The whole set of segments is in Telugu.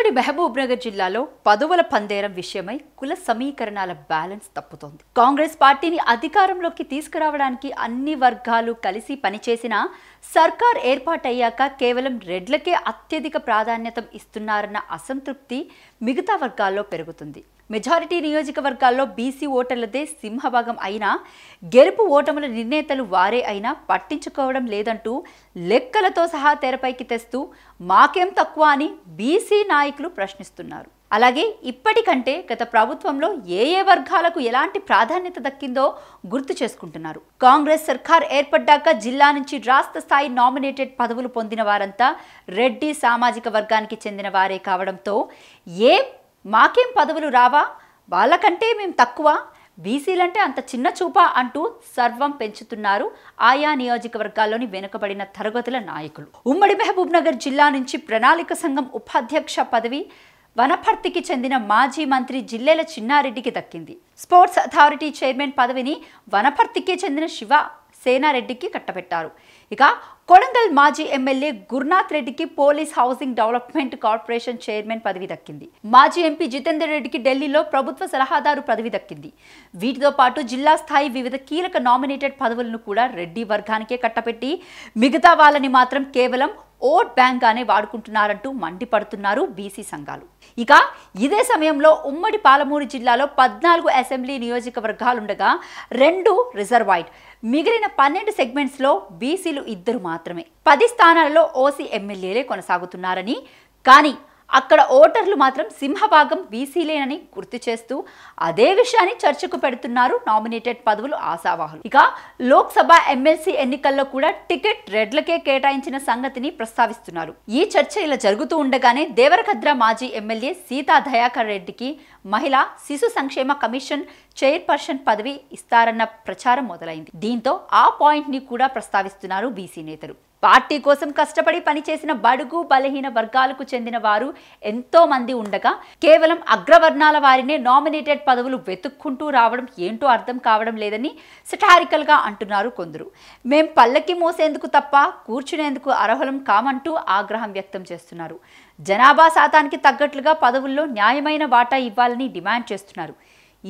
ఉమ్మడి మహబూబ్నగర్ జిల్లాలో పదవుల పందేరం విషయమై కుల సమీకరణాల బ్యాలెన్స్ తప్పుతోంది. కాంగ్రెస్ పార్టీని అధికారంలోకి తీసుకురావడానికి అన్ని వర్గాలు కలిసి పనిచేసినా సర్కార్ ఏర్పాటయ్యాక కేవలం రెడ్లకే అత్యధిక ప్రాధాన్యత ఇస్తున్నారన్న అసంతృప్తి మిగతా వర్గాల్లో పెరుగుతుంది. మెజారిటీ నియోజకవర్గాల్లో బీసీ ఓటర్లదే సింహభాగం అయినా గెలుపు ఓటముల నిర్ణేతలు వారే అయినా పట్టించుకోవడం లేదంటూ లెక్కలతో సహా తెరపైకి తెస్తూ మాకేం తక్కువ అని బీసీ నాయకులు ప్రశ్నిస్తున్నారు. అలాగే ఇప్పటికంటే గత ప్రభుత్వంలో ఏ వర్గాలకు ఎలాంటి ప్రాధాన్యత దక్కిందో గుర్తు చేసుకుంటున్నారు. కాంగ్రెస్ సర్కార్ ఏర్పడ్డాక జిల్లా నుంచి రాష్ట్ర స్థాయి నామినేటెడ్ పదవులు పొందిన వారంతా రెడ్డి సామాజిక వర్గానికి చెందిన వారే కావడంతో మాకేం పదవులు రావా, వాళ్ళకంటే మేం తక్కువ, బీసీలంటే అంత చిన్న చూపా అంటూ సర్వం పెంచుతున్నారు ఆయా నియోజకవర్గాల్లోని వెనుకబడిన తరగతుల నాయకులు. ఉమ్మడి మహబూబ్నగర్ జిల్లా నుంచి ప్రణాళిక సంఘం ఉపాధ్యక్ష పదవి వనపర్తికి చెందిన మాజీ మంత్రి జిల్లెల చిన్నారెడ్డికి దక్కింది. స్పోర్ట్స్ అథారిటీ చైర్మన్ పదవిని వనపర్తికి చెందిన శివ సేనారెడ్డికి కట్టబెట్టారు. ఇక కొడంగల్ మాజీ ఎమ్మెల్యే గురునాథ్ రెడ్డికి police housing development corporation chairman పదవి దక్కింది. మాజీ ఎంపీ జితేందర్ రెడ్డికి ఢిల్లీలో ప్రభుత్వ సలహాదారు పదవి దక్కింది. వీటితో పాటు జిల్లా స్థాయి వివిధ కీలక నామినేటెడ్ పదవులను కూడా రెడ్డి వర్గానికే కట్టబెట్టి మిగతా వాళ్ళని మాత్రం కేవలం ఓట్ బ్యాంక్ గానే వాడుకుంటున్నారంటూ మండిపడుతున్నారు బీసీ సంఘాలు. ఇక ఇదే సమయంలో ఉమ్మడి పాలమూరు జిల్లాలో 14 అసెంబ్లీ నియోజకవర్గాలుండగా 2 రిజర్వాయిడ్, మిగిలిన 12 సెగ్మెంట్స్లో బీసీలు 2 మాత్రమే. 10 స్థానాలలో ఓసీ ఎమ్మెల్యేలే కొనసాగుతున్నారని, కానీ అక్కడ ఓటర్లు మాత్రం సింహభాగం బీసీలేనని గుర్తు చేస్తూ అదే విషయాన్ని చర్చకు పెడుతున్నారు నామినేటెడ్ పదవులు ఆశావాహులు. ఇక లోక్సభ ఎమ్మెల్సీ ఎన్నికల్లో కూడా టికెట్ రెడ్లకే కేటాయించిన సంగతిని ప్రస్తావిస్తున్నారు. ఈ చర్చ ఇలా జరుగుతూ ఉండగానే దేవరకద్ర మాజీ ఎమ్మెల్యే సీతా దయాకర్ రెడ్డికి మహిళా శిశు సంక్షేమ కమిషన్ చైర్పర్సన్ పదవి ఇస్తారన్న ప్రచారం మొదలైంది. దీంతో ఆ పాయింట్ ని కూడా ప్రస్తావిస్తున్నారు బీసీ నేతలు. పార్టీ కోసం కష్టపడి పనిచేసిన బడుగు బలహీన వర్గాలకు చెందిన వారు ఎంతో మంది ఉండగా కేవలం అగ్రవర్ణాల వారినే నామినేటెడ్ పదవులు వెతుక్కుంటూ రావడం ఏంటో అర్థం కావడం లేదని సెటారికల్ గా అంటున్నారు కొందరు. మేం పల్లకి మోసేందుకు తప్ప కూర్చునేందుకు అర్హులం కామంటూ ఆగ్రహం వ్యక్తం చేస్తున్నారు. జనాభా శాతానికి తగ్గట్లుగా పదవుల్లో న్యాయమైన వాటా ఇవ్వాలని డిమాండ్ చేస్తున్నారు.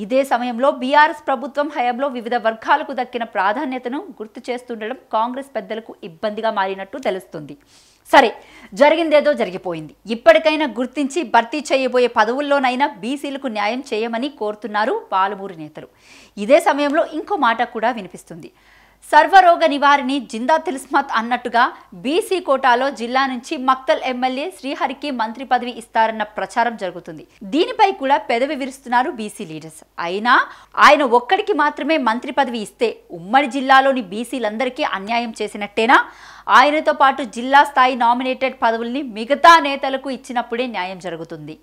ఇదే సమయంలో బీఆర్ఎస్ ప్రభుత్వం హయాంలో వివిధ వర్గాలకు దక్కిన ప్రాధాన్యతను గుర్తు చేస్తుండడం కాంగ్రెస్ పెద్దలకు ఇబ్బందిగా మారినట్టు తెలుస్తుంది. సరే, జరిగిందేదో జరిగిపోయింది. ఇప్పటికైనా గుర్తించి భర్తీ చేయబోయే పదవుల్లోనైనా బీసీలకు న్యాయం చేయమని కోరుతున్నారు పాలమూరు నేతలు. ఇదే సమయంలో ఇంకో మాట కూడా వినిపిస్తుంది. సర్వరోగ నివారిణి జిందా తిల్స్మత్ అన్నట్టుగా బీసీ కోటాలో జిల్లా నుంచి మక్తల్ ఎమ్మెల్యే శ్రీహరికి మంత్రి పదవి ఇస్తారన్న ప్రచారం జరుగుతుంది. దీనిపై కూడా పెదవి విరుస్తున్నారు బీసీ లీడర్స్. అయినా ఆయన ఒక్కడికి మాత్రమే మంత్రి పదవి ఇస్తే ఉమ్మడి జిల్లాలోని బీసీలందరికీ అన్యాయం చేసినట్టేనా? ఆయనతో పాటు జిల్లా స్థాయి నామినేటెడ్ పదవుల్ని మిగతా నేతలకు ఇచ్చినప్పుడే న్యాయం జరుగుతుంది.